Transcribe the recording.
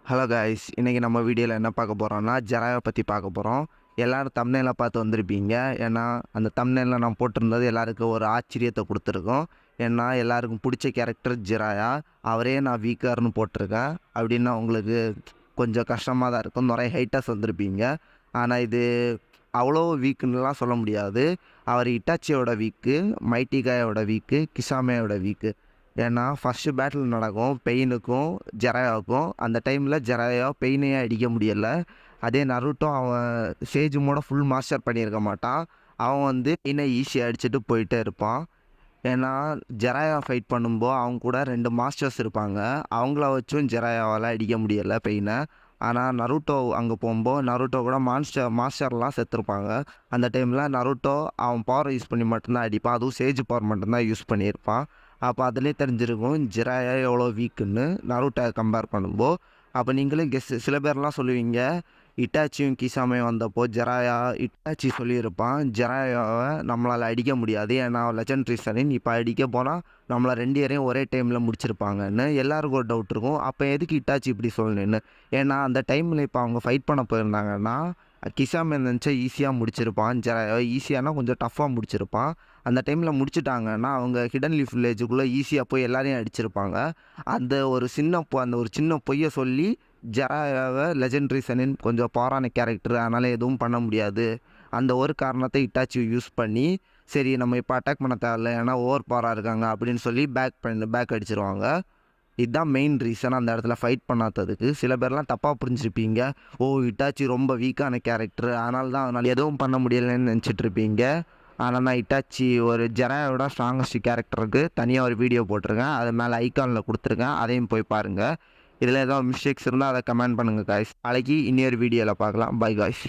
Hello guys, இன்றைக்கி நம்ம வீடியோவில் என்ன பார்க்க போகிறோம்னா ஜெராயை பற்றி பார்க்க போகிறோம். எல்லோரும் தம்ப்நெயிலை பார்த்து வந்திருப்பீங்க. ஏன்னா அந்த தம்ப்நெயிலில் நான் போட்டிருந்தது எல்லாருக்கும் ஒரு ஆச்சரியத்தை கொடுத்துருக்கோம். ஏன்னா எல்லாருக்கும் பிடிச்ச கேரக்டர் ஜெராயா, அவரே நான் வீக்கார்னு போட்டிருக்கேன். அப்படின்னா உங்களுக்கு கொஞ்சம் கஷ்டமாக தான் இருக்கும். நிறைய ஹைட்டர்ஸ் வந்திருப்பீங்க. ஆனால் இது அவ்வளோ வீக்குன்னுலாம் சொல்ல முடியாது. அவர் இட்டாச்சியோட வீக்கு, மைட்டிகாயோட வீக்கு, கிசாமையோட வீக்கு. ஏன்னா ஃபஸ்ட்டு பேட்டில் நடக்கும் பெயினுக்கும் ஜெராயாவுக்கும். அந்த டைமில் ஜெராயா பெயினையே அடிக்க முடியலை. அதே நருட்டோ அவன் சேஜுமோட ஃபுல் மாஸ்டர் பண்ணியிருக்க மாட்டான். அவன் வந்து பெயினை ஈஸியாக அடிச்சுட்டு போயிட்டே இருப்பான். ஏன்னா ஜெராயா ஃபைட் பண்ணும்போது அவங்க கூட 2 மாஸ்டர்ஸ் இருப்பாங்க. அவங்கள வச்சும் ஜெராயாவால் அடிக்க முடியலை பெயினை. ஆனால் நருட்டோ அங்கே போகும்போது நருட்டோ கூட மாஸ்டர்லாம் செத்துருப்பாங்க. அந்த டைமில் நருட்டோ அவன் பவர் யூஸ் பண்ணி மட்டும்தான் அடிப்பான். அதுவும் சேஜ் பவர் மட்டும்தான் யூஸ் பண்ணியிருப்பான். அப்போ அதிலே தெரிஞ்சிருக்கும் ஜெராயா எவ்வளோ வீக்குன்னு நருட்டோ கம்பேர் பண்ணும்போது. அப்போ நீங்களே சில பேர்லாம் சொல்லுவீங்க, இட்டாச்சியும் கிசாமையும் வந்தப்போ இட்டாச்சி சொல்லியிருப்பான் ஜெராயாவை நம்மளால் அடிக்க முடியாது, ஏன்னா லெஜெண்டரி சனின் இப்போ அடிக்க போனால் நம்மளை 2 பேரையும் ஒரே டைமில் முடிச்சிருப்பாங்கன்னு எல்லாருக்கும் ஒரு டவுட் இருக்கும். அப்போ எதுக்கு இட்டாச்சி இப்படி சொல்லணுன்னு? ஏன்னா அந்த டைமில் இப்போ அவங்க ஃபைட் பண்ண போயிருந்தாங்கன்னா கிசாமை நினச்சா ஈஸியாக முடிச்சிருப்பான். ஜெராயாவை ஈஸியானா கொஞ்சம் டஃப்பாக முடிச்சிருப்பான். அந்த டைமில் முடிச்சுட்டாங்கன்னா அவங்க ஹிடன் லீஃப் வில்லேஜுக்குள்ளே ஈஸியாக போய் எல்லாரையும் அடிச்சிருப்பாங்க. அந்த ஒரு சின்ன பொய்யை சொல்லி ஜெராயாவை லெஜெண்டரி சனின் கொஞ்சம் பவரான கேரக்டர், அதனால் எதுவும் பண்ண முடியாது, அந்த ஒரு காரணத்தை இட்டாச்சி யூஸ் பண்ணி சரி நம்ம இப்போ அட்டாக் பண்ண தேவையில்ல ஏன்னா ஓவர் பவராக இருக்காங்க அப்படின்னு சொல்லி பேக் அடிச்சிருவாங்க. இதுதான் மெயின் ரீசன் அந்த இடத்துல ஃபைட் பண்ணாததுக்கு. சில பேர்லாம் தப்பாக புரிஞ்சுருப்பீங்க, ஓ இட்டாச்சி ரொம்ப வீக்கான கேரக்டர் அதனால தான் அவனால் எதுவும் பண்ண முடியலைன்னு நினச்சிட்ருப்பீங்க. ஆனால் நான் இட்டாச்சி ஒரு ஜெராயோட ஸ்ட்ராங்கஸ்ட் கேரக்டருக்கு தனியாக ஒரு வீடியோ போட்டிருக்கேன். அது மேலே ஐக்கானில் கொடுத்துருக்கேன், அதையும் போய் பாருங்கள். இதில் ஏதாவது மிஸ்டேக்ஸ் இருந்தால் அதை கமெண்ட் பண்ணுங்கள் காய்ஸ். நாளைக்கு இன்னொரு வீடியோவில் பார்க்கலாம். By guys.